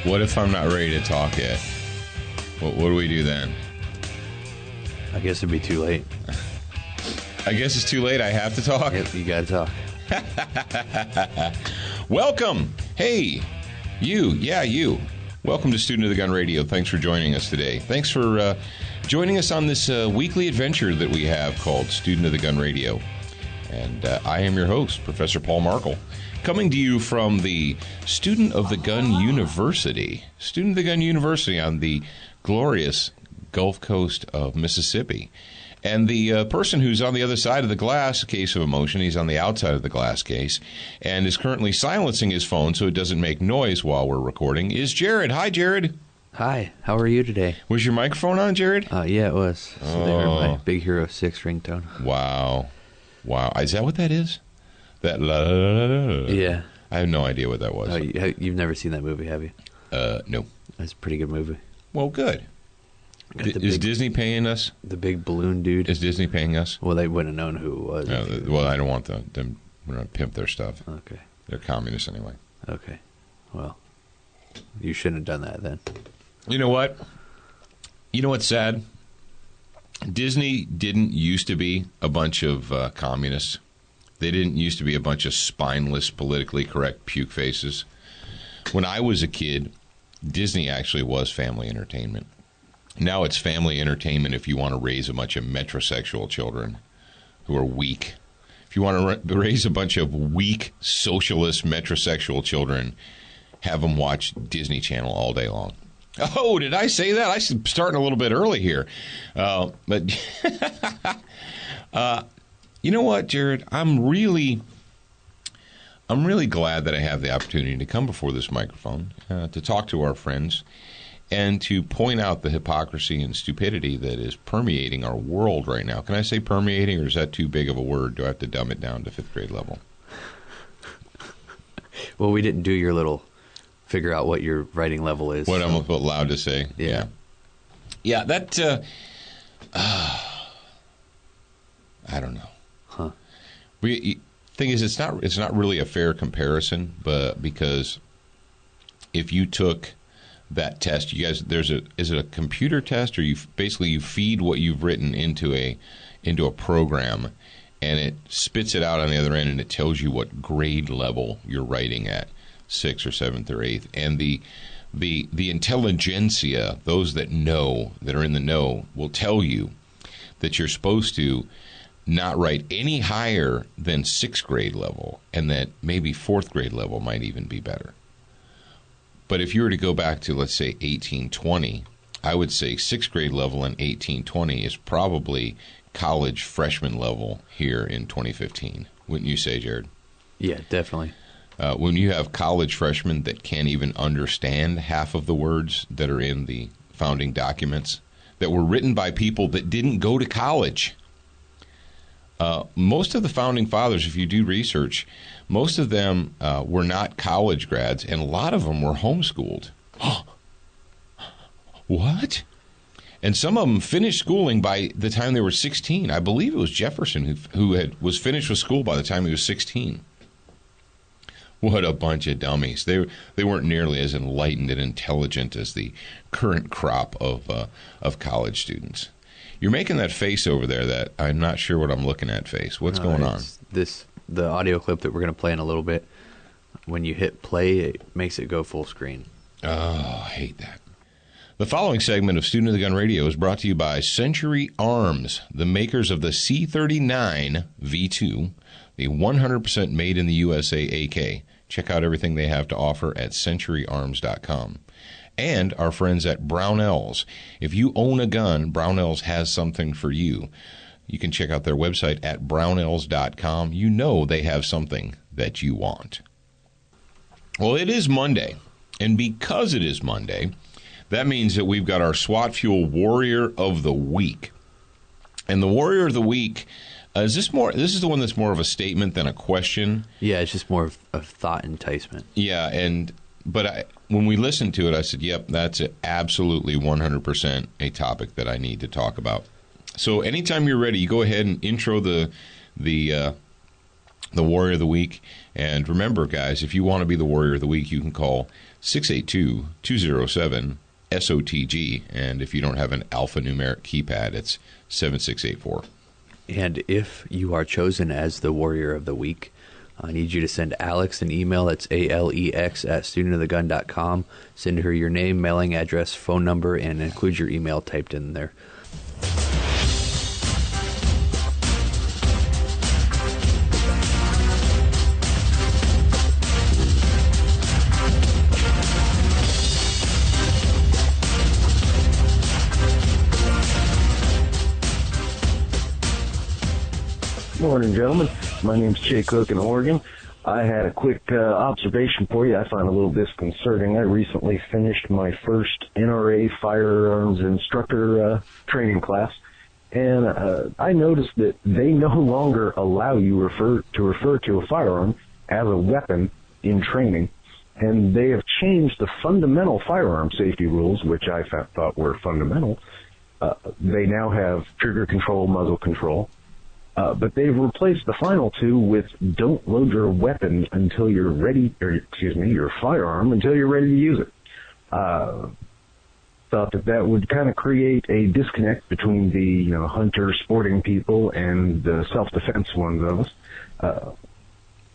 What if I'm not ready to talk yet? What do we do then? I guess it'd be too late. I guess it's too late. I have to talk? Yep, you gotta talk. Welcome. Hey, you. Yeah, you. Welcome to Student of the Gun Radio. Thanks for joining us today. Thanks for joining us on this weekly adventure that we have called Student of the Gun Radio. And I am your host, Professor Paul Markle, coming to you from the Student of the Gun University. Student of the Gun University on the glorious Gulf Coast of Mississippi. And the person who's on the other side of the glass case of emotion, he's on the outside of the glass case, and is currently silencing his phone so it doesn't make noise while we're recording, is Jared. Hi, Jared. Hi, how are you today? Was your microphone on, Jared? Yeah, it was. So they were my Big Hero 6 ringtone. Wow. Is that what that is? That la la la la la. Yeah. I have no idea what that was. Oh, you've never seen that movie, have you? No. That's a pretty good movie. Well, good. Is Disney paying us? The big balloon dude. Is Disney paying us? Well, they wouldn't have known who it was. Well, I don't want them. We're going to pimp their stuff. Okay. They're communists anyway. Okay. Well, you shouldn't have done that then. You know what? You know what's sad? Disney didn't used to be a bunch of communists. They didn't used to be a bunch of spineless, politically correct puke faces. When I was a kid, Disney actually was family entertainment. Now it's family entertainment if you want to raise a bunch of metrosexual children who are weak. If you want to raise a bunch of weak, socialist, metrosexual children, have them watch Disney Channel all day long. Oh, did I say that? I'm starting a little bit early here. But you know what, Jared? I'm really glad that I have the opportunity to come before this microphone to talk to our friends and to point out the hypocrisy and stupidity that is permeating our world right now. Can I say permeating, or is that too big of a word? Do I have to dumb it down to fifth grade level? Well, we didn't do your little figure out what your writing level is. What I'm allowed to say? Yeah, that... I don't know. Huh. Thing is, it's not really a fair comparison, but because if you took that test, you guys, is it a computer test, or you feed what you've written into a program, and it spits it out on the other end, and it tells you what grade level you're writing at, 6th or 7th or 8th, and the intelligentsia, those that are in the know, will tell you that you're supposed to not write any higher than 6th grade level, and that maybe 4th grade level might even be better. But if you were to go back to, let's say, 1820, I would say 6th grade level in 1820 is probably college freshman level here in 2015. Wouldn't you say, Jared? Yeah, definitely. When you have college freshmen that can't even understand half of the words that are in the founding documents that were written by people that didn't go to college. Most of the founding fathers, if you do research, most of them were not college grads, and a lot of them were homeschooled. What? And some of them finished schooling by the time they were 16. I believe it was Jefferson who was finished with school by the time he was 16. What a bunch of dummies. They weren't nearly as enlightened and intelligent as the current crop of college students. You're making that face over there that I'm not sure what I'm looking at face. What's going on? The audio clip that we're going to play in a little bit, when you hit play, it makes it go full screen. Oh, I hate that. The following segment of Student of the Gun Radio is brought to you by Century Arms, the makers of the C39 V2, the 100% made in the USA AK. Check out everything they have to offer at centuryarms.com. And our friends at Brownells. If you own a gun, Brownells has something for you. You can check out their website at brownells.com. You know they have something that you want. Well, it is Monday. And because it is Monday, that means that we've got our SWAT Fuel Warrior of the Week. And the Warrior of the Week, this is the one that's more of a statement than a question. Yeah, it's just more of a thought enticement. Yeah, but when we listened to it, I said, yep, that's absolutely 100% a topic that I need to talk about. So anytime you're ready, you go ahead and intro the Warrior of the Week. And remember, guys, if you want to be the Warrior of the Week, you can call 682-207-SOTG. And if you don't have an alphanumeric keypad, it's 7684. And if you are chosen as the Warrior of the Week, I need you to send Alex an email. That's alex@studentofthegun.com. Send her your name, mailing address, phone number, and include your email typed in there. Morning, gentlemen. My name's Jay Cook in Oregon. I had a quick observation for you. I find a little disconcerting. I recently finished my first NRA firearms instructor training class, and I noticed that they no longer allow you to refer to a firearm as a weapon in training, and they have changed the fundamental firearm safety rules, which I thought were fundamental. They now have trigger control, muzzle control. But they've replaced the final two with don't load your weapon until you're ready, your firearm until you're ready to use it. Thought that would kind of create a disconnect between the hunter sporting people and the self-defense ones of us.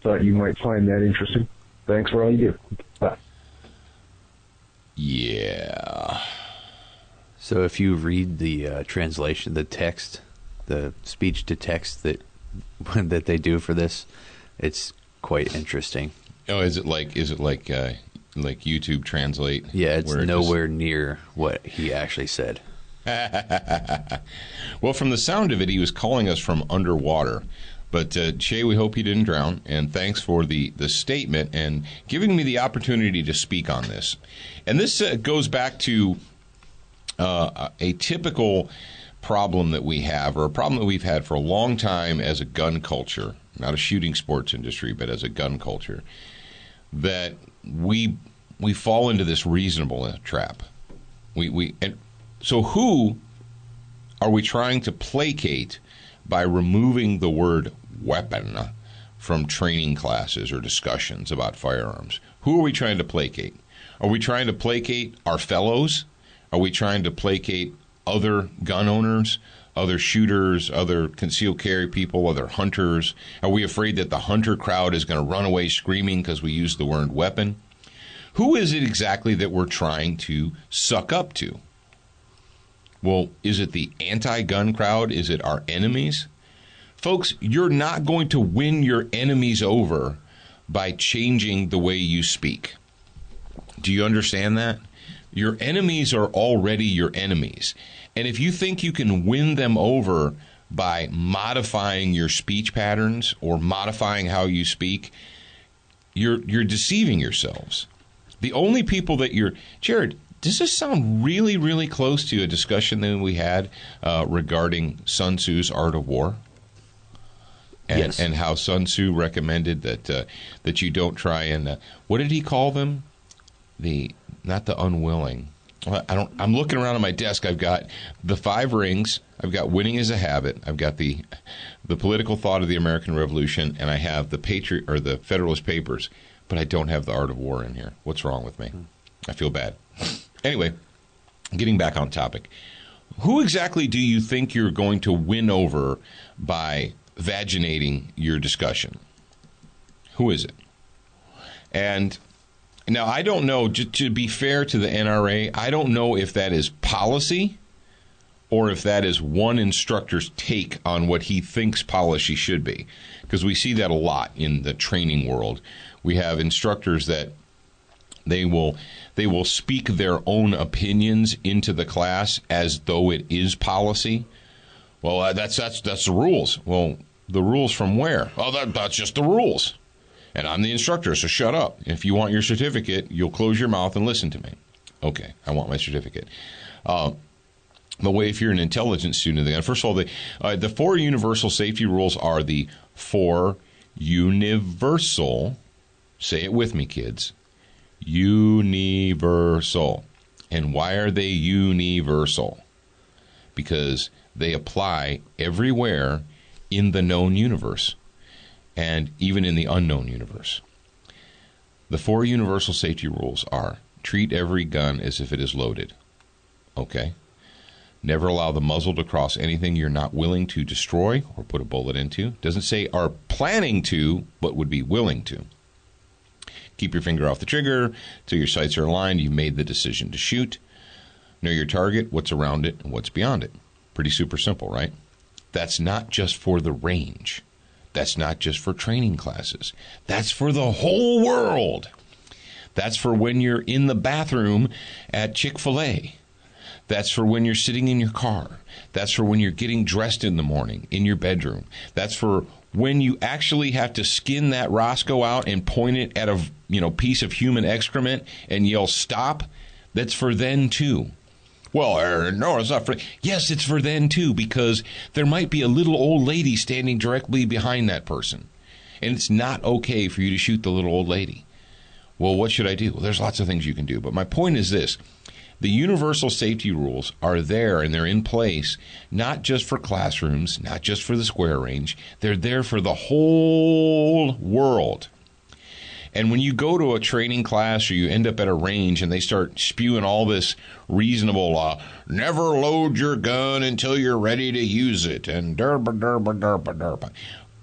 Thought you might find that interesting. Thanks for all you do. Bye. Yeah. So if you read the translation, the text, the speech to text that they do for this, it's quite interesting. Oh, is it like YouTube Translate? Yeah, it's nowhere near what he actually said. Well, from the sound of it, he was calling us from underwater. But Shay, we hope you didn't drown, and thanks for the statement and giving me the opportunity to speak on this. And this goes back to a typical problem that we have, or a problem that we've had for a long time as a gun culture, not a shooting sports industry, but as a gun culture, that we fall into this reasonable trap. And so who are we trying to placate by removing the word weapon from training classes or discussions about firearms? Who are we trying to placate? Are we trying to placate our fellows? Are we trying to placate other gun owners, other shooters, other concealed carry people, other hunters? Are we afraid that the hunter crowd is going to run away screaming because we use the word weapon? Who is it exactly that we're trying to suck up to? Well, is it the anti-gun crowd? Is it our enemies? Folks, you're not going to win your enemies over by changing the way you speak. Do you understand that? Your enemies are already your enemies. And if you think you can win them over by modifying your speech patterns or modifying how you speak, you're deceiving yourselves. The only people that Jared, does this sound really, really close to a discussion that we had regarding Sun Tzu's Art of War? Yes. And how Sun Tzu recommended that you don't try and what did he call them? Not the unwilling. I'm looking around on my desk. I've got the 5 rings. I've got Winning is a Habit. I've got the political thought of the American Revolution, and I have the the Federalist Papers, but I don't have the Art of War in here. What's wrong with me? I feel bad. Anyway, getting back on topic. Who exactly do you think you're going to win over by vaginating your discussion? Who is it? And now, I don't know, to be fair to the NRA, I don't know if that is policy or if that is one instructor's take on what he thinks policy should be. Because we see that a lot in the training world. We have instructors that they will speak their own opinions into the class as though it is policy. Well, that's the rules. Well, the rules from where? Oh, that's just the rules. And I'm the instructor, so shut up. If you want your certificate, you'll close your mouth and listen to me. Okay, I want my certificate. The way, if you're an intelligence student of the gun, first of all, the 4 universal safety rules are the 4 universal, say it with me, kids, universal. And why are they universal? Because they apply everywhere in the known universe, and even in the unknown universe. The 4 universal safety rules are: treat every gun as if it is loaded. Okay? Never allow the muzzle to cross anything you're not willing to destroy or put a bullet into. Doesn't say are planning to, but would be willing to. Keep your finger off the trigger till your sights are aligned. You've made the decision to shoot. Know your target, what's around it, and what's beyond it. Pretty super simple, right? That's not just for the range. That's not just for training classes. That's for the whole world. That's for when you're in the bathroom at Chick-fil-A. That's for when you're sitting in your car. That's for when you're getting dressed in the morning in your bedroom. That's for when you actually have to skin that Roscoe out and point it at a piece of human excrement and yell stop. That's for then too. Well, no, it's not for... Yes, it's for then too, because there might be a little old lady standing directly behind that person. And it's not okay for you to shoot the little old lady. Well, what should I do? Well, there's lots of things you can do. But my point is this. The universal safety rules are there and they're in place, not just for classrooms, not just for the square range. They're there for the whole world. And when you go to a training class or you end up at a range and they start spewing all this reasonable, never load your gun until you're ready to use it, and derba, derba, derba, derba.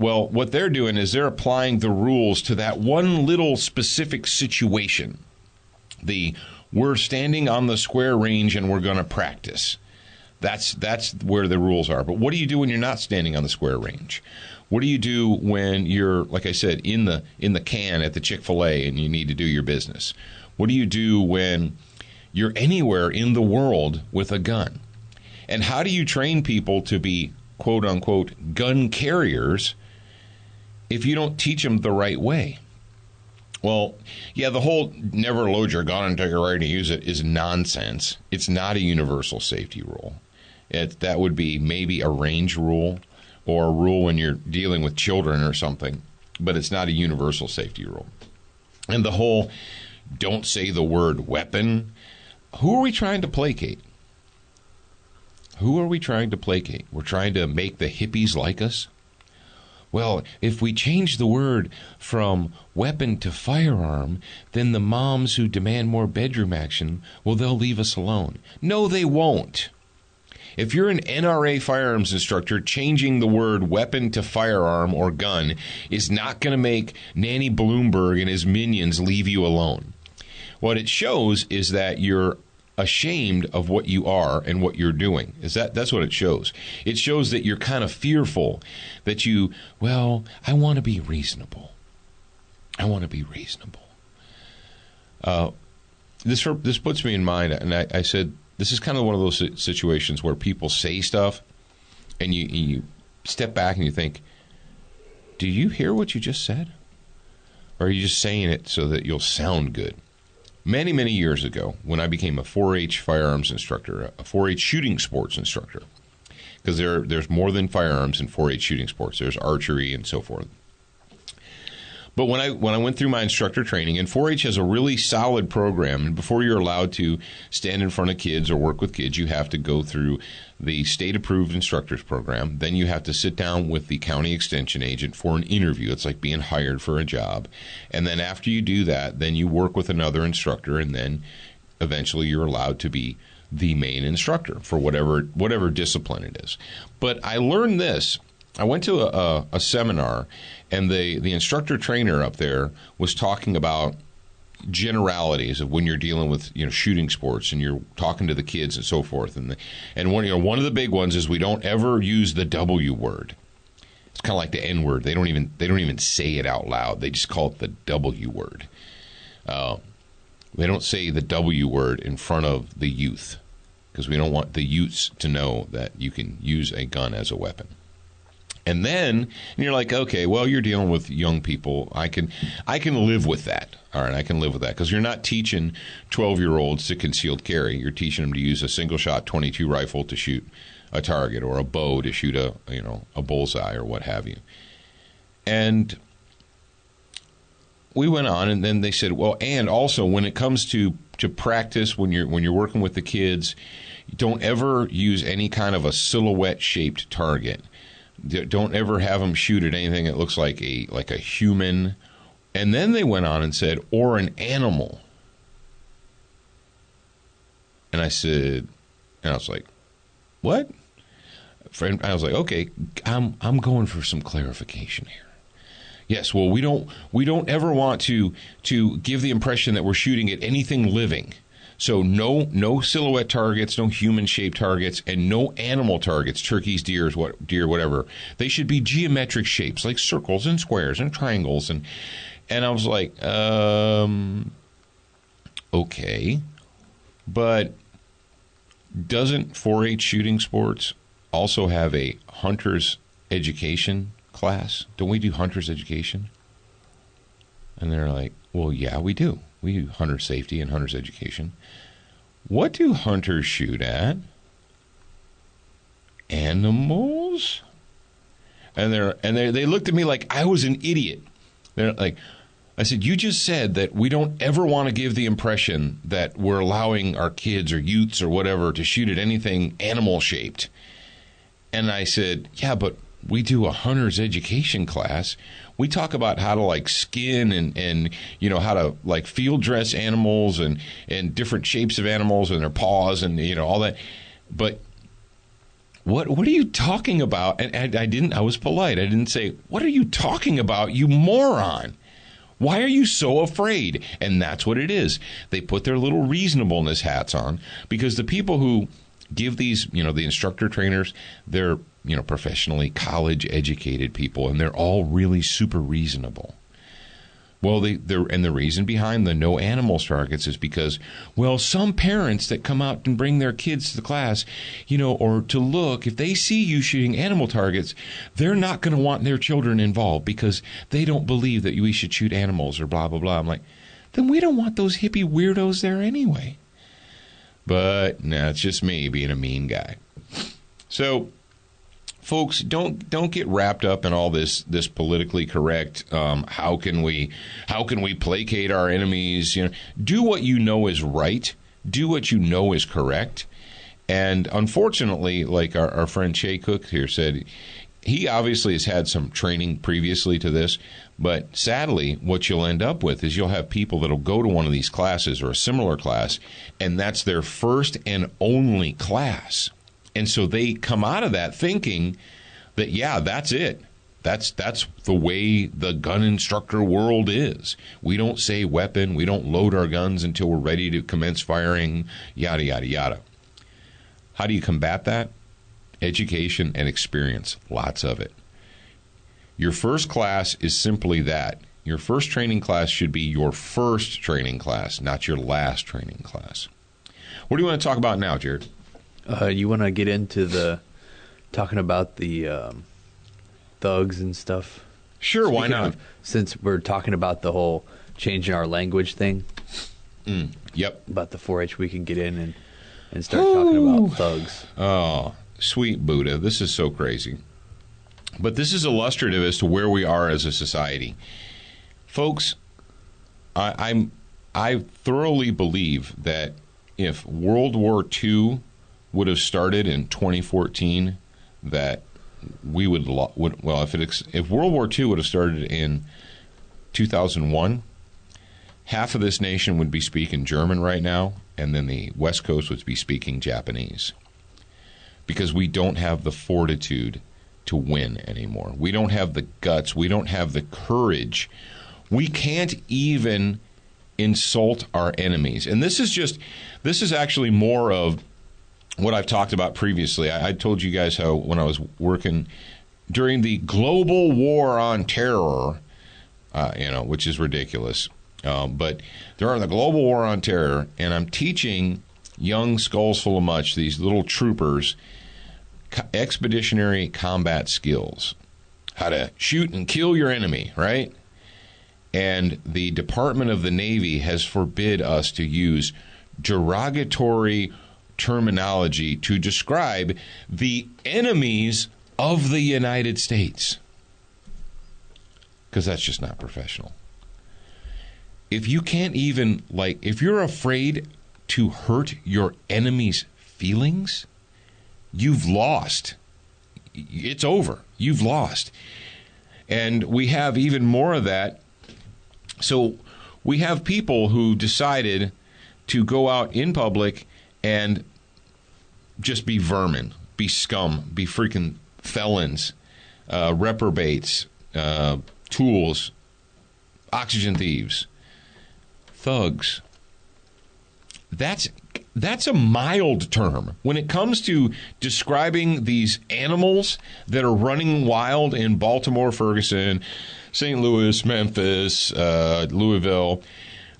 Well, what they're doing is they're applying the rules to that one little specific situation. We're standing on the square range and we're going to practice. That's where the rules are. But what do you do when you're not standing on the square range? What do you do when you're, like I said, in the can at the Chick-fil-A and you need to do your business? What do you do when you're anywhere in the world with a gun? And how do you train people to be, quote unquote, gun carriers if you don't teach them the right way? Well, yeah, the whole never load your gun until you're ready to use it is nonsense. It's not a universal safety rule. That would be maybe a range rule or a rule when you're dealing with children or something, but it's not a universal safety rule. And the whole don't say the word weapon, who are we trying to placate? Who are we trying to placate? We're trying to make the hippies like us? Well, if we change the word from weapon to firearm, then the moms who demand more bedroom action, well, they'll leave us alone. No, they won't. If you're an NRA firearms instructor, changing the word weapon to firearm or gun is not going to make Nanny Bloomberg and his minions leave you alone. What it shows is that you're ashamed of what you are and what you're doing. That's what it shows. It shows that you're kind of fearful, that I want to be reasonable. I want to be reasonable. This puts me in mind, and I said, this is kind of one of those situations where people say stuff, and you step back and you think, do you hear what you just said? Or are you just saying it so that you'll sound good? Many, many years ago, when I became a 4-H firearms instructor, a 4-H shooting sports instructor, because there's more than firearms in 4-H shooting sports. There's archery and so forth. But when I went through my instructor training, and 4-H has a really solid program, and before you're allowed to stand in front of kids or work with kids, you have to go through the state-approved instructors program. Then you have to sit down with the county extension agent for an interview. It's like being hired for a job. And then after you do that, then you work with another instructor, and then eventually you're allowed to be the main instructor for whatever discipline it is. But I learned this. I went to a seminar, and the instructor trainer up there was talking about generalities of when you're dealing with shooting sports and you're talking to the kids and so forth. And one of the big ones is we don't ever use the W word. It's kind of like the N word. They don't even say it out loud. They just call it the W word. They don't say the W word in front of the youth because we don't want the youths to know that you can use a gun as a weapon. And you're like, okay, well, you're dealing with young people. I can live with that. All right, I can live with that because you're not teaching 12-year-olds to concealed carry. You're teaching them to use a single-shot .22 rifle to shoot a target or a bow to shoot a bullseye or what have you. And we went on, and then they said, well, and also when it comes to practice, when you're working with the kids, don't ever use any kind of a silhouette-shaped target. Don't ever have them shoot at anything that looks like a human And then they went on and said, or an animal. And I was like, what? Friend, I was like, okay, I'm going for some clarification here. Yes, well, we don't ever want to give the impression that we're shooting at anything living. So no silhouette targets, no human-shaped targets, and no animal targets, turkeys, deer, whatever. They should be geometric shapes, like circles and squares and triangles. And I was like, okay. But doesn't 4-H shooting sports also have a hunter's education class? Don't we do hunter's education? And they're like, well, yeah, we do. We do hunter safety and hunter's education. What do hunters shoot at? Animals? And they looked at me like I was an idiot. They're like, I said, you just said that we don't ever want to give the impression that we're allowing our kids or youths or whatever to shoot at anything animal-shaped. And I said, yeah, but we do a hunter's education class. We talk about how to like skin and how to like field dress animals and different shapes of animals and their paws and all that. But what are you talking about? And I was polite. I didn't say, what are you talking about, you moron? Why are you so afraid? And that's what it is. They put their little reasonableness hats on because the people who give these, the instructor trainers, they're, professionally college educated people, and they're all really super reasonable. Well, the reason behind the no animals targets is because, well, some parents that come out and bring their kids to the class, or to look, if they see you shooting animal targets, they're not going to want their children involved because they don't believe that we should shoot animals or blah, blah, blah. I'm like, then we don't want those hippie weirdos there anyway. But no, it's just me being a mean guy. So, folks, don't get wrapped up in all this politically correct. How can we placate our enemies? Do what you know is right. Do what you know is correct. And unfortunately, like our friend Shay Cook here said, he obviously has had some training previously to this. But sadly, what you'll end up with is you'll have people that'll go to one of these classes or a similar class, and that's their first and only class. And so they come out of that thinking that, yeah, that's it. That's the way the gun instructor world is. We don't say weapon. We don't load our guns until we're ready to commence firing, yada, yada, yada. How do you combat that? Education and experience, lots of it. Your first class is simply that. Your first training class should be your first training class, not your last training class. What do you want to talk about now, Jared? You want to get into talking about the thugs and stuff? Sure, why not? Since we're talking about the whole changing our language thing. Yep. About the 4-H, we can get in and start talking about thugs. Oh, sweet Buddha. This is so crazy. But this is illustrative as to where we are as a society. Folks, I thoroughly believe that if World War II would have started in 2014, that we would if World War II would have started in 2001, half of this nation would be speaking German right now, and then the West Coast would be speaking Japanese. Because we don't have the fortitude to win anymore. We don't have the guts. We don't have the courage. We can't even insult our enemies. And this is actually more of what I've talked about previously. I told you guys how when I was working during the global war on terror, which is ridiculous. But during the global war on terror, and I'm teaching young skulls full of much, these little troopers, expeditionary combat skills, how to shoot and kill your enemy, right? And the Department of the Navy has forbid us to use derogatory terminology to describe the enemies of the United States, because that's just not professional. If you can't even, if you're afraid to hurt your enemy's feelings, you've lost. It's over. You've lost. And we have even more of that So we have people who decided to go out in public and just be vermin, be scum, be freaking felons, reprobates, tools, oxygen thieves, thugs. That's a mild term. When it comes to describing these animals that are running wild in Baltimore, Ferguson, St. Louis, Memphis, Louisville,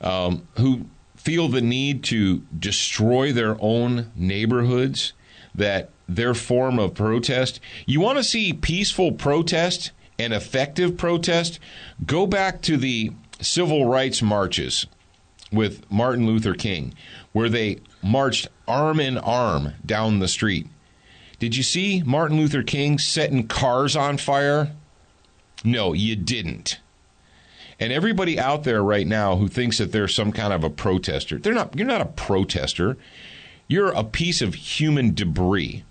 who feel the need to destroy their own neighborhoods, that their form of protest. You want to see peaceful protest and effective protest? Go back to the civil rights marches with Martin Luther King, where they marched arm in arm down the street. Did you see Martin Luther King setting cars on fire? No, you didn't. And everybody out there right now who thinks that they're some kind of a protester, they're not. You're not a protester. You're a piece of human debris.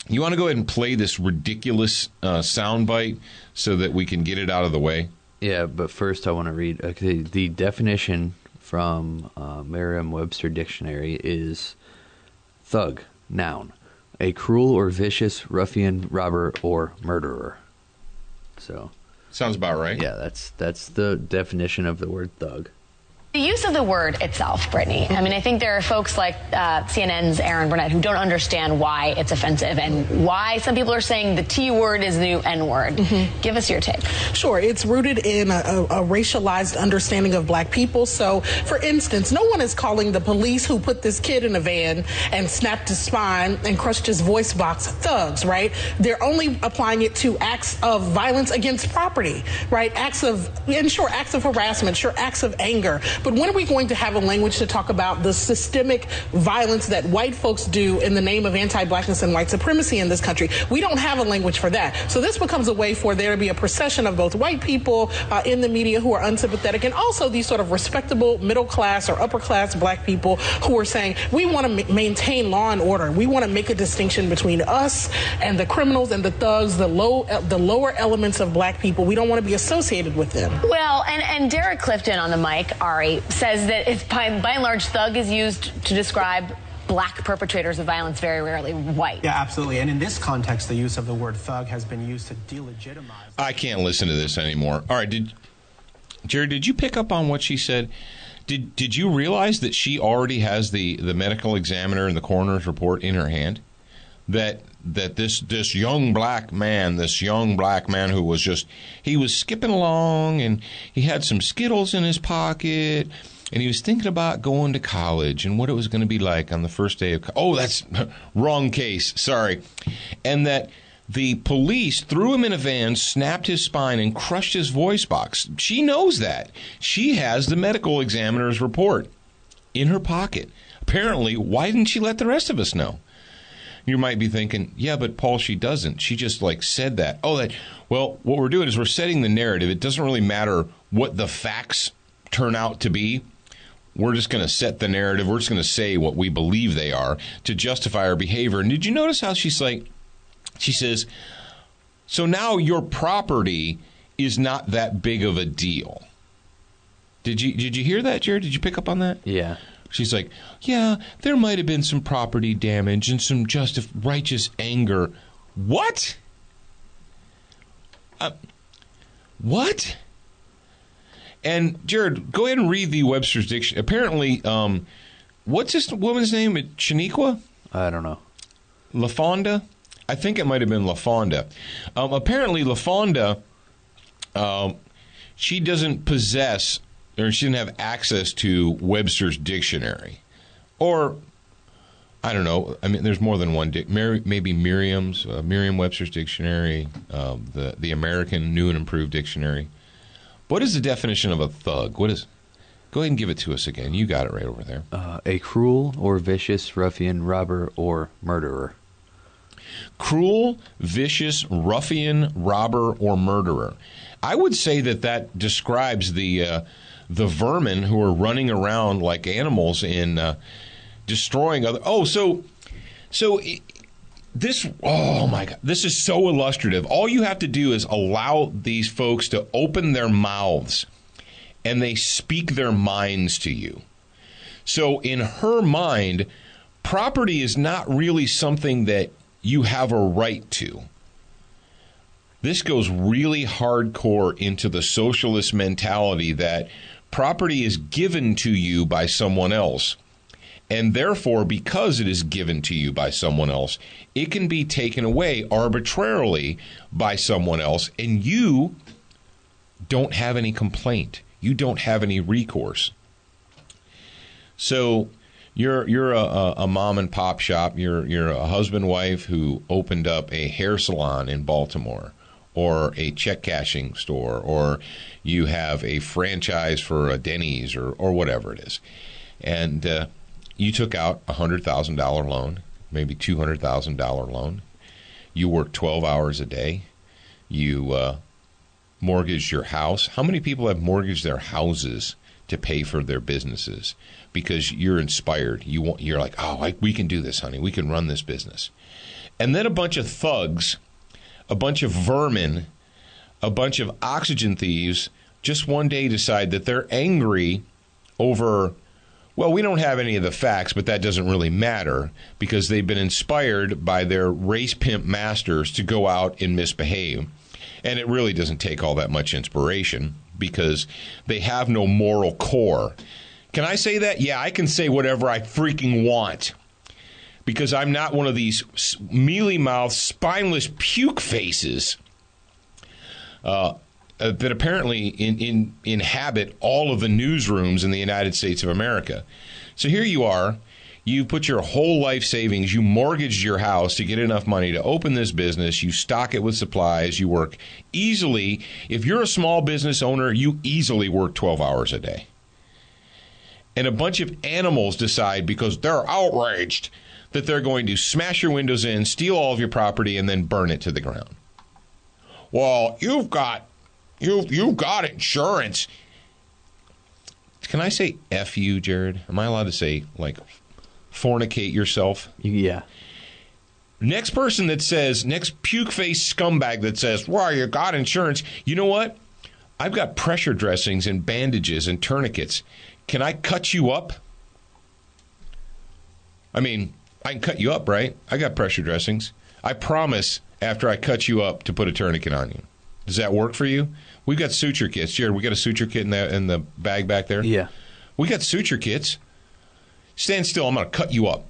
You want to go ahead and play this ridiculous soundbite so that we can get it out of the way? Yeah, but first I want to read the definition from Merriam-Webster Dictionary is thug, noun, a cruel or vicious ruffian, robber, or murderer. So sounds about right. Yeah, that's the definition of the word thug. The use of the word itself, Brittany. I mean, I think there are folks like CNN's Aaron Burnett who don't understand why it's offensive and why some people are saying the T word is the new N word. Give us your take. Sure. It's rooted in a racialized understanding of black people. So, for instance, no one is calling the police who put this kid in a van and snapped his spine and crushed his voice box thugs, right? They're only applying it to acts of violence against property, right? Acts of harassment, acts of anger. But when are we going to have a language to talk about the systemic violence that white folks do in the name of anti-blackness and white supremacy in this country? We don't have a language for that. So this becomes a way for there to be a procession of both white people in the media who are unsympathetic and also these sort of respectable middle class or upper class black people who are saying, we want to maintain law and order. We want to make a distinction between us and the criminals and the thugs, the lower elements of black people. We don't want to be associated with them. Well, and Derek Clifton on the mic, Ari, says that it's by and large, thug is used to describe black perpetrators of violence, very rarely white. Yeah, absolutely. And in this context, the use of the word thug has been used to delegitimize. I can't listen to this anymore. All right, Jared, did you pick up on what she said? Did you realize that she already has the medical examiner and the coroner's report in her hand? That this young black man who was he was skipping along and he had some Skittles in his pocket and he was thinking about going to college and what it was going to be like on the first day of that's wrong case, sorry. And that the police threw him in a van, snapped his spine, and crushed his voice box. She knows that. She has the medical examiner's report in her pocket. Apparently, why didn't she let the rest of us know? You might be thinking, yeah, but Paul, she doesn't. She just said that. Well, what we're doing is we're setting the narrative. It doesn't really matter what the facts turn out to be. We're just going to set the narrative. We're just going to say what we believe they are to justify our behavior. And did you notice how she says, so now your property is not that big of a deal. Did you hear that, Jared? Did you pick up on that? Yeah. She's like, yeah, there might have been some property damage and some righteous anger. What? What? And, Jared, go ahead and read the Webster's Dictionary. Apparently, what's this woman's name? Shaniqua? I don't know. LaFonda? I think it might have been LaFonda. Apparently, LaFonda, she doesn't possess, or she didn't have access to Webster's Dictionary. Or, I don't know. I mean, there's more than one. Maybe Merriam-Webster's Dictionary, the American New and Improved Dictionary. What is the definition of a thug? Go ahead and give it to us again. You got it right over there. A cruel or vicious ruffian, robber, or murderer. Cruel, vicious, ruffian, robber, or murderer. I would say that describes the vermin who are running around like animals in destroying other. This. Oh my God! This is so illustrative. All you have to do is allow these folks to open their mouths and they speak their minds to you. So in her mind, property is not really something that you have a right to. This goes really hardcore into the socialist mentality that property is given to you by someone else. And therefore, because it is given to you by someone else, it can be taken away arbitrarily by someone else, and you don't have any complaint. You don't have any recourse. So you're a mom and pop shop. You're a husband wife who opened up a hair salon in Baltimore, or a check cashing store, or you have a franchise for a Denny's or whatever it is. And you took out a $100,000 loan, maybe $200,000 loan. You work 12 hours a day. You mortgaged your house. How many people have mortgaged their houses to pay for their businesses because you're inspired? You're like, oh, we can do this, honey. We can run this business. And then a bunch of thugs, a bunch of vermin, a bunch of oxygen thieves just one day decide that they're angry over, well, we don't have any of the facts, but that doesn't really matter because they've been inspired by their race pimp masters to go out and misbehave. And it really doesn't take all that much inspiration because they have no moral core. Can I say that? Yeah, I can say whatever I freaking want, because I'm not one of these mealy-mouthed, spineless puke faces that apparently inhabit all of the newsrooms in the United States of America. So here you are. You put your whole life savings, you mortgaged your house to get enough money to open this business, you stock it with supplies, you work easily. If you're a small business owner, you easily work 12 hours a day. And a bunch of animals decide, because they're outraged, that they're going to smash your windows in, steal all of your property, and then burn it to the ground. Well, you've got insurance. Can I say F you, Jared? Am I allowed to say, like, fornicate yourself? Yeah. Next person that says, next puke-faced scumbag that says, well, you got insurance. You know what? I've got pressure dressings and bandages and tourniquets. Can I cut you up? I mean, I can cut you up, right? I got pressure dressings. I promise after I cut you up to put a tourniquet on you. Does that work for you? We've got suture kits. Jared, we got a suture kit in the bag back there? Yeah. We got suture kits. Stand still. I'm going to cut you up.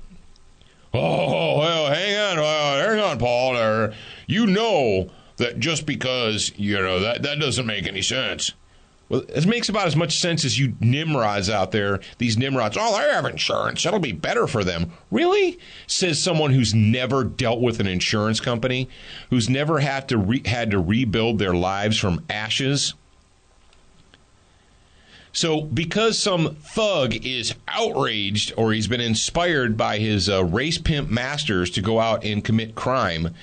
Oh, well, hang on, Paul. You know that just because, that doesn't make any sense. Well, it makes about as much sense as you Nimrods out there. These Nimrods, oh, they have insurance. That'll be better for them. Really? Says someone who's never dealt with an insurance company, who's never had to rebuild their lives from ashes. So because some thug is outraged, or he's been inspired by his race pimp masters to go out and commit crime,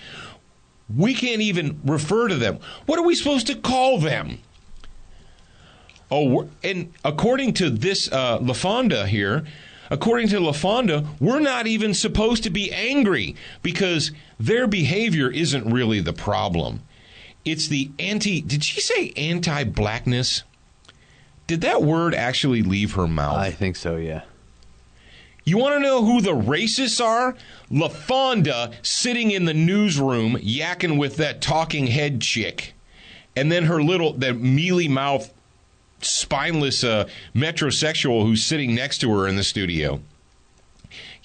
we can't even refer to them. What are we supposed to call them? Oh, and according to this LaFonda here, according to LaFonda, we're not even supposed to be angry because their behavior isn't really the problem. It's the did she say anti-blackness? Did that word actually leave her mouth? I think so, yeah. You want to know who the racists are? LaFonda sitting in the newsroom yakking with that talking head chick. And then that mealy-mouthed, spineless metrosexual who's sitting next to her in the studio.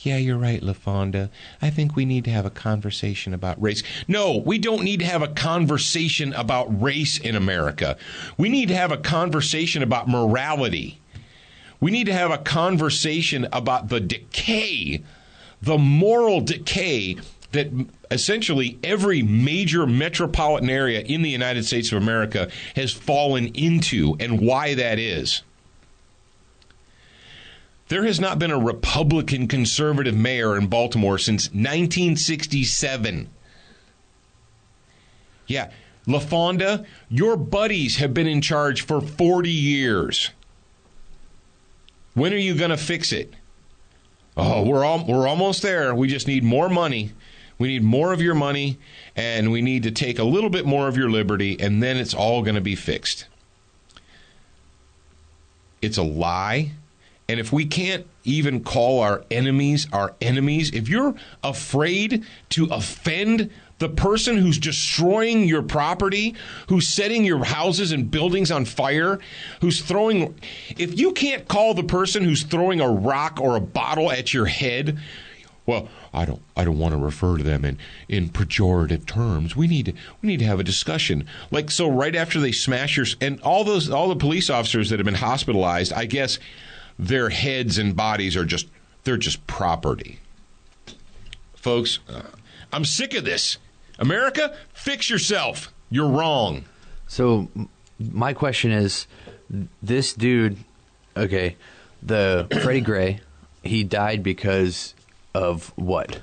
Yeah, you're right, LaFonda. I think we need to have a conversation about race. No, we don't need to have a conversation about race in America. We need to have a conversation about morality. We need to have a conversation about the decay, the moral decay that essentially every major metropolitan area in the United States of America has fallen into, and why that is. There has not been a Republican conservative mayor in Baltimore since 1967. Yeah, LaFonda, your buddies have been in charge for 40 years. When are you going to fix it? Oh, we're almost there. We just need more money. We need more of your money, and we need to take a little bit more of your liberty, and then it's all going to be fixed. it's a lie. And if we can't even call our enemies, if you're afraid to offend the person who's destroying your property, who's setting your houses and buildings on fire, if you can't call the person who's throwing a rock or a bottle at your head, well, I don't want to refer to them in pejorative terms. We need to have a discussion. Like, so right after they smash and all the police officers that have been hospitalized, I guess their heads and bodies are just property. Folks, I'm sick of this. America, fix yourself. You're wrong. So my question is, this dude, okay, the Freddie Gray, he died because of what?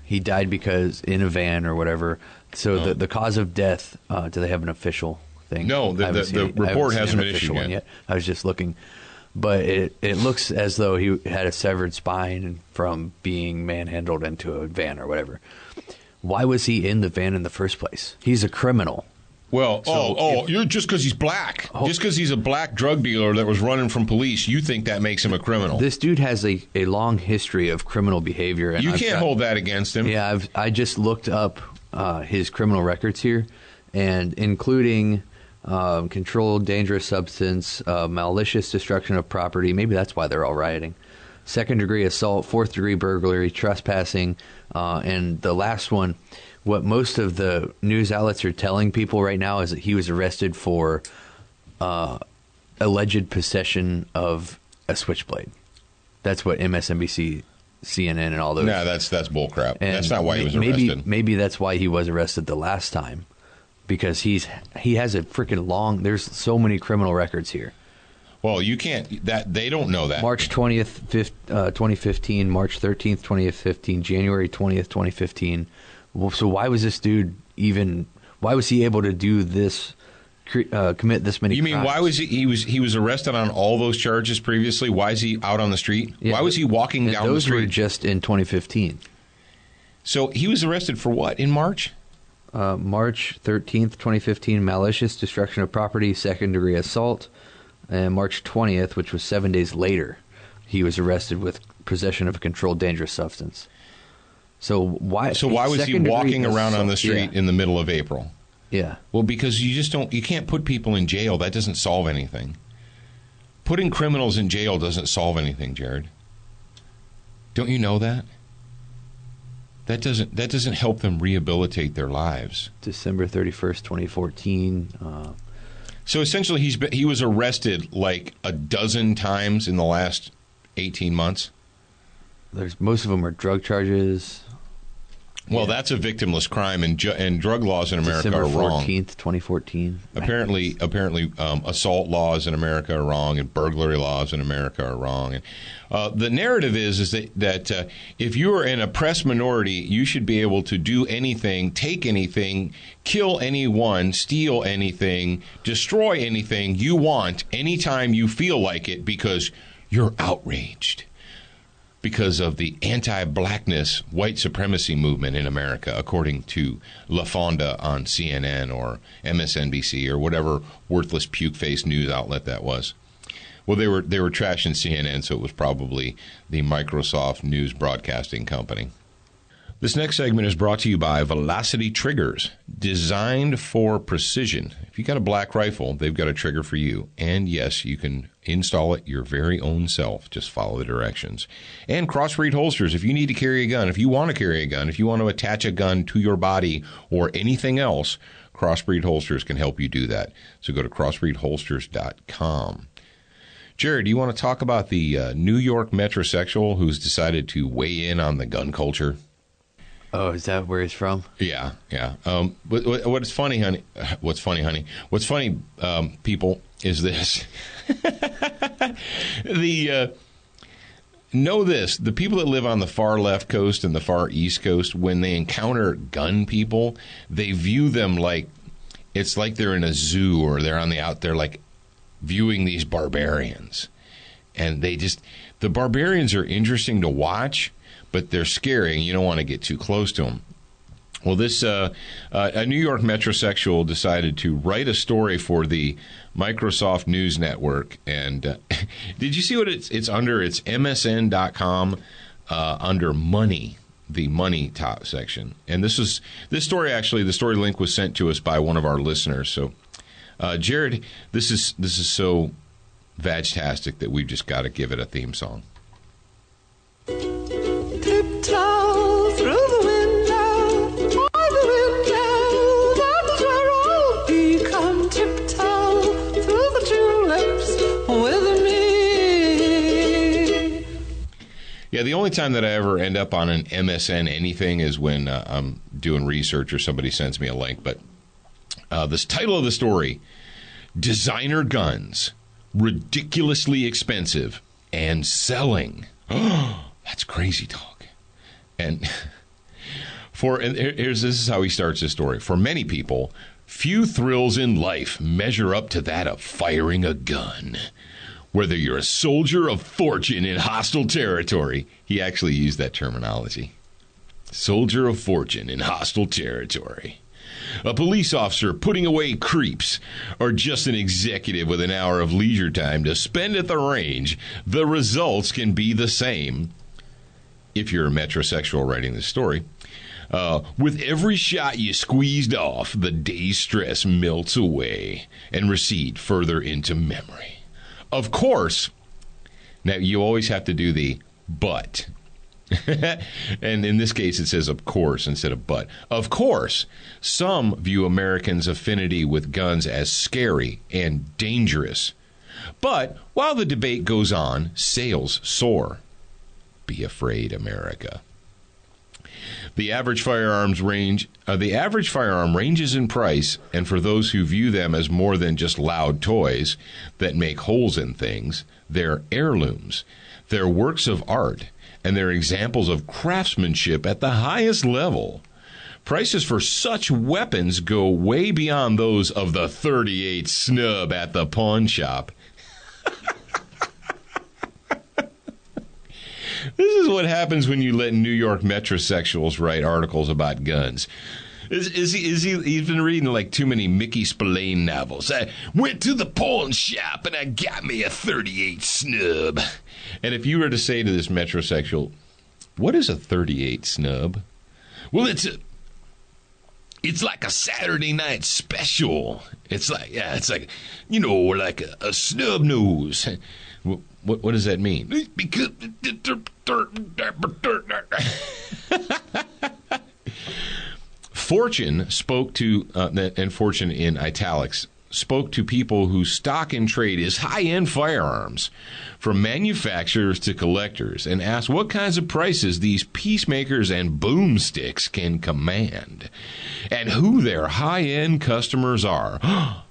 He died because in a van or whatever. So the cause of death, do they have an official thing? No, the report hasn't been issued yet. I was just looking. But it looks as though he had a severed spine from being manhandled into a van or whatever. Why was he in the van in the first place? He's a criminal. Well, you're just because he's black. Just because he's a black drug dealer that was running from police, you think that makes him a criminal. This dude has a long history of criminal behavior. And you can't hold that against him. Yeah, I just looked up his criminal records here, and including controlled dangerous substance, malicious destruction of property. Maybe that's why they're all rioting. Second-degree assault, fourth-degree burglary, trespassing, and the last one, what most of the news outlets are telling people right now is that he was arrested for alleged possession of a switchblade. That's what MSNBC, CNN, and all those. No, that's bullcrap. That's not why he was arrested. Maybe that's why he was arrested the last time, because he has a freaking long. There's so many criminal records here. Well, you can't. They don't know that. March 20th, 2015. March 13th, 2015. January 20th, 2015. Well, so why was this dude even? Why was he able to do this? Commit this many? You mean crimes? why was he was arrested on all those charges previously? Why is he out on the street? Yeah, why was he walking down the street? Those were just in 2015. So he was arrested for what in March? March 13th, 2015, malicious destruction of property, second-degree assault. And March 20th, which was 7 days later, he was arrested with possession of a controlled dangerous substance. So why was he walking around on the street in the middle of April? Yeah. Well, because you can't put people in jail. That doesn't solve anything. Putting criminals in jail doesn't solve anything, Jared. Don't you know that? That doesn't help them rehabilitate their lives. December 31st, 2014. So essentially, he was arrested like a dozen times in the last 18 months. Most of them are drug charges. Well, that's a victimless crime, and drug laws in America December are wrong. 14th, 2014. Apparently, assault laws in America are wrong, and burglary laws in America are wrong. And the narrative is that if you are an oppressed minority, you should be able to do anything, take anything, kill anyone, steal anything, destroy anything you want anytime you feel like it because you're outraged. Because of the anti-blackness white supremacy movement in America, according to LaFonda on CNN or MSNBC or whatever worthless puke-faced news outlet that was. Well, they were trashing CNN, so it was probably the Microsoft News Broadcasting Company. This next segment is brought to you by Velocity Triggers, designed for precision. If you got a black rifle, they've got a trigger for you. And yes, you can install it your very own self. Just follow the directions. And Crossbreed holsters, if you need to carry a gun, if you want to carry a gun, if you want to attach a gun to your body or anything else, Crossbreed holsters can help you do that. So go to crossbreedholsters.com. Jared, do you want to talk about the New York metrosexual who's decided to weigh in on the gun culture? Oh, is that where he's from? Yeah. What's funny, honey? People, is this. Know this. The people that live on the far left coast and the far east coast, when they encounter gun people, they view them like it's like they're in a zoo or they're out there like viewing these barbarians. And the barbarians are interesting to watch, but they're scary and you don't want to get too close to them. Well, this a New York metrosexual decided to write a story for the Microsoft News Network, and did you see what it's under? It's MSN.com under Money, the Money top section. And this story actually, the story link was sent to us by one of our listeners. So, Jared, this is so vag-tastic that we've just got to give it a theme song. Tiptoe through the window, by the window, that's where I'll be. Come tiptoe through the tulips with me. Yeah, the only time that I ever end up on an MSN anything is when I'm doing research or somebody sends me a link. But this title of the story, Designer Guns, Ridiculously Expensive and Selling. Oh, that's crazy talk. And this is how he starts his story. For many people, few thrills in life measure up to that of firing a gun. Whether you're a soldier of fortune in hostile territory, he actually used that terminology. Soldier of fortune in hostile territory. A police officer putting away creeps, or just an executive with an hour of leisure time to spend at the range, the results can be the same. If you're a metrosexual writing this story, with every shot you squeezed off, the day's stress melts away and recede further into memory. Of course, now you always have to do the but. And in this case, it says of course instead of but. Of course, some view Americans' affinity with guns as scary and dangerous. But while the debate goes on, sales soar. Be afraid, America. The average firearm ranges in price, and for those who view them as more than just loud toys that make holes in things, they're heirlooms, they're works of art, and they're examples of craftsmanship at the highest level. Prices for such weapons go way beyond those of the .38 snub at the pawn shop. This is what happens when you let New York metrosexuals write articles about guns. He's been reading like too many Mickey Spillane novels. I went to the pawn shop and I got me a .38 snub. And if you were to say to this metrosexual, what is a .38 snub? Well, it's like a Saturday night special. It's like like a snub nose. What does that mean? Because Fortune spoke to, and Fortune in italics, spoke to people whose stock in trade is high-end firearms, from manufacturers to collectors, and asked what kinds of prices these peacemakers and boomsticks can command, and who their high-end customers are.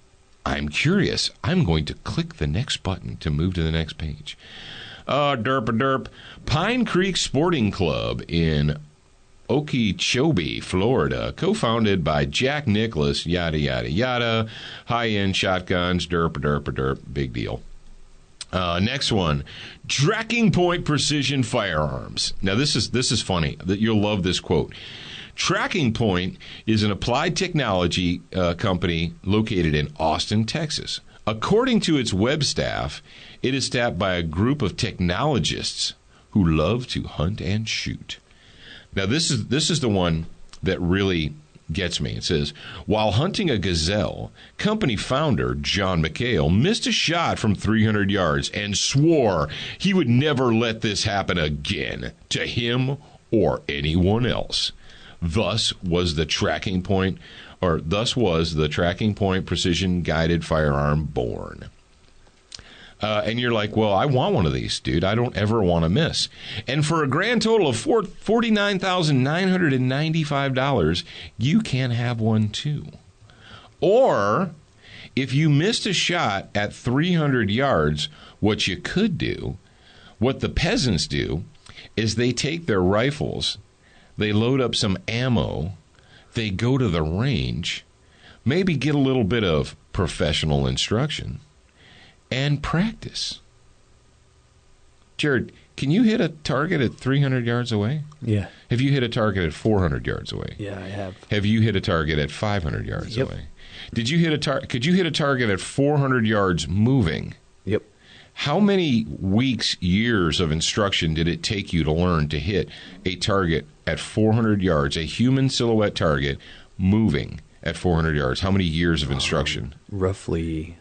I'm curious. I'm going to click the next button to move to the next page. Derp. Pine Creek Sporting Club in Okeechobee, Florida, co-founded by Jack Nicklaus, yada, yada, yada. High-end shotguns, derp, big deal. Next one, Tracking Point Precision Firearms. Now, this is funny. You'll love this quote. Tracking Point is an applied technology company located in Austin, Texas. According to its web staff, it is staffed by a group of technologists who love to hunt and shoot. Now, this is the one that really gets me. It says, while hunting a gazelle, company founder John McHale missed a shot from 300 yards and swore he would never let this happen again to him or anyone else. Thus was the Tracking Point precision guided firearm born. And you're like, well, I want one of these, dude. I don't ever want to miss. And for a grand total of $49,995, you can have one too. Or if you missed a shot at 300 yards, what you could do, what the peasants do, is they take their rifles, they load up some ammo, they go to the range, maybe get a little bit of professional instruction, and practice. Jared, can you hit a target at 300 yards away? Yeah. Have you hit a target at 400 yards away? Yeah, I have. Have you hit a target at 500 yards Yep. away? Did you hit a could you hit a target at 400 yards moving? Yep. How many weeks, years of instruction did it take you to learn to hit a target at 400 yards, a human silhouette target moving at 400 yards? How many years of instruction? Roughly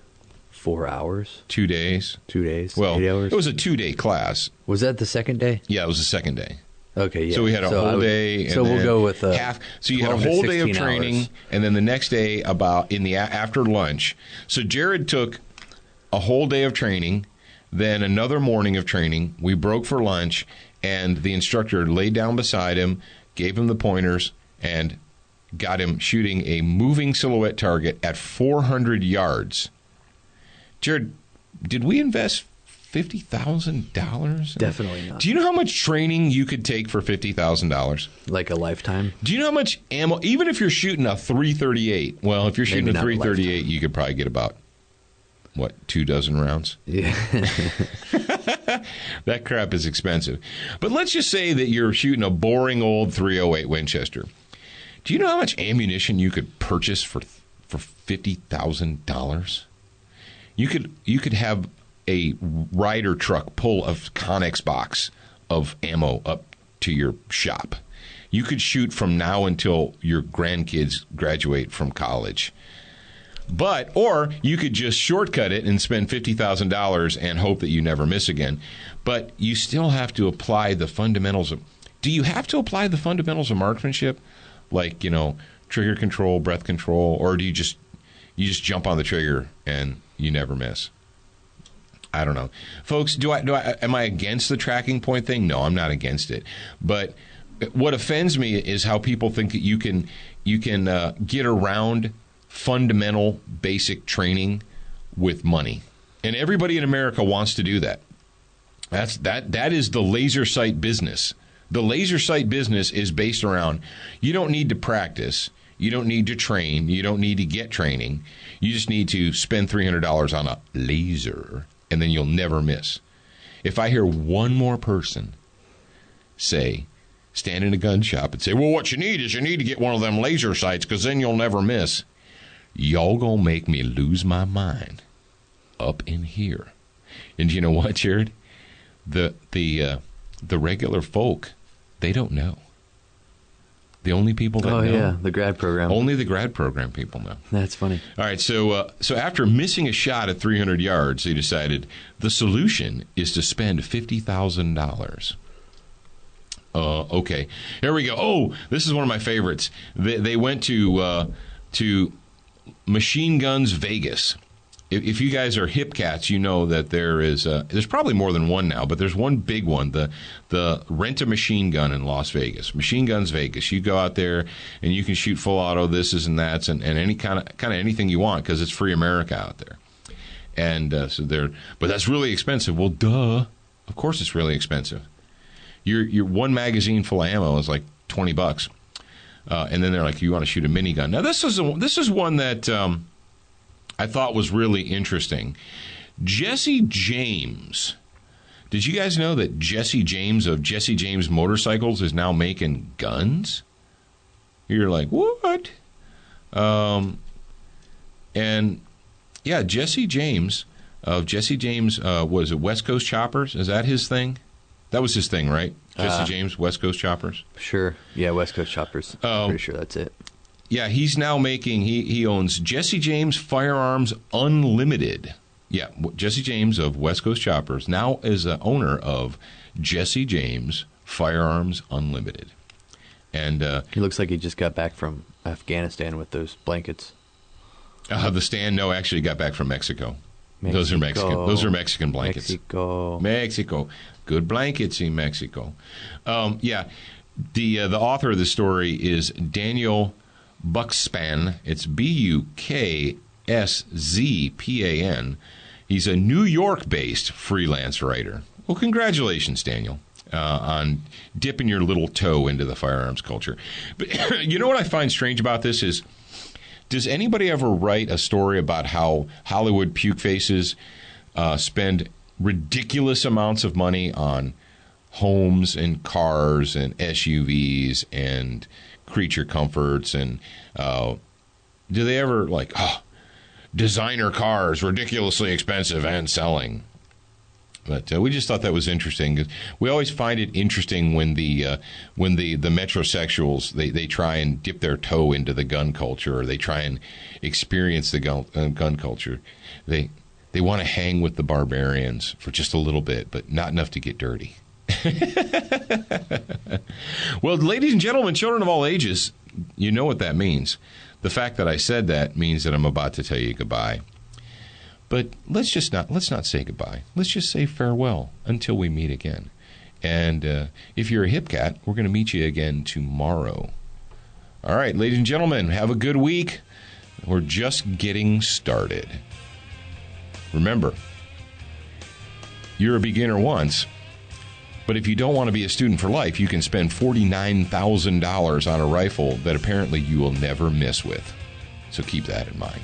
4 hours. 2 days? 2 days. Well, 8 hours. it was a 2-day class. Was that the second day? Yeah, it was the second day. Okay, yeah. So we had a whole day. So we'll go with half. So you had a 12 to whole day of 16 training, hours. and then the next day about in the after lunch. So Jared took a whole day of training, then another morning of training. We broke for lunch, and the instructor laid down beside him, gave him the pointers, and got him shooting a moving silhouette target at 400 yards. Jared, did we invest $50,000? Definitely not. Do you know how much training you could take for $50,000? Like a lifetime? Do you know how much ammo, even if you're shooting a .338, well, if you're shooting Maybe a not a .338, lifetime. you could probably get about, 2 dozen rounds? Yeah. That crap is expensive. But let's just say that you're shooting a boring old .308 Winchester. Do you know how much ammunition you could purchase for $50,000? You could have a Ryder truck pull a Connex box of ammo up to your shop. You could shoot from now until your grandkids graduate from college. Or you could just shortcut it and spend $50,000 and hope that you never miss again. But you still have to apply the fundamentals of... Do you have to apply the fundamentals of marksmanship? Like, trigger control, breath control, or do you just jump on the trigger and you never miss? I don't know. Folks, am I against the tracking point thing? No, I'm not against it. But what offends me is how people think that you can get around fundamental basic training with money. And everybody in America wants to do that. That is the laser sight business. The laser sight business is based around you don't need to practice, you don't need to train, you don't need to get training. You just need to spend $300 on a laser, and then you'll never miss. If I hear one more person stand in a gun shop and say, well, what you need to get one of them laser sights because then you'll never miss. Y'all gonna make me lose my mind up in here. And you know what, Jared? The regular folk, they don't know. The only people that know. Oh, yeah, the grad program. Only the grad program people know. That's funny. All right, so after missing a shot at 300 yards, they decided the solution is to spend $50,000. Okay, here we go. Oh, this is one of my favorites. They went to Machine Guns Vegas. If you guys are hip cats, you know that there's probably more than one now, but there's one big one, the Rent a Machine Gun in Las Vegas. Machine Guns Vegas. You go out there and you can shoot full auto, this and that's, and any kind of anything you want because it's free America out there. And but that's really expensive. Well, duh. Of course it's really expensive. Your one magazine full of ammo is like $20. And then they're like, you want to shoot a minigun. Now, this is one that I thought was really interesting. Jesse James. Did you guys know that Jesse James of Jesse James Motorcycles is now making guns? You're like, what? And, yeah, Jesse James of Jesse James, was it West Coast Choppers? Is that his thing? That was his thing, right? Jesse James, West Coast Choppers? Sure. Yeah, West Coast Choppers. I'm pretty sure that's it. Yeah, he's now making, he owns Jesse James Firearms Unlimited. Yeah, Jesse James of West Coast Choppers now is the owner of Jesse James Firearms Unlimited. And he looks like he just got back from Afghanistan with those blankets. The stand, no, actually got back from Mexico. Those are Mexican. Those are Mexican blankets. Mexico. Good blankets in Mexico. Yeah, the author of the story is Daniel Buckspan. It's Bukszpan. He's a New York-based freelance writer. Well, congratulations, Daniel, on dipping your little toe into the firearms culture. But you know what I find strange about this is, does anybody ever write a story about how Hollywood puke faces spend ridiculous amounts of money on homes and cars and SUVs and creature comforts. And do they ever designer cars, ridiculously expensive and selling? But we just thought that was interesting. We always find it interesting when the metrosexuals they try and dip their toe into the gun culture, or they try and experience the gun culture. They want to hang with the barbarians for just a little bit, but not enough to get dirty. Well, ladies and gentlemen, children of all ages, you know what that means. The fact that I said that means that I'm about to tell you goodbye. But let's not say goodbye. Let's just say farewell until we meet again. And if you're a hip cat, we're going to meet you again tomorrow. All right, ladies and gentlemen, have a good week. We're just getting started. Remember, you're a beginner once, but if you don't want to be a student for life, you can spend $49,000 on a rifle that apparently you will never miss with. So keep that in mind.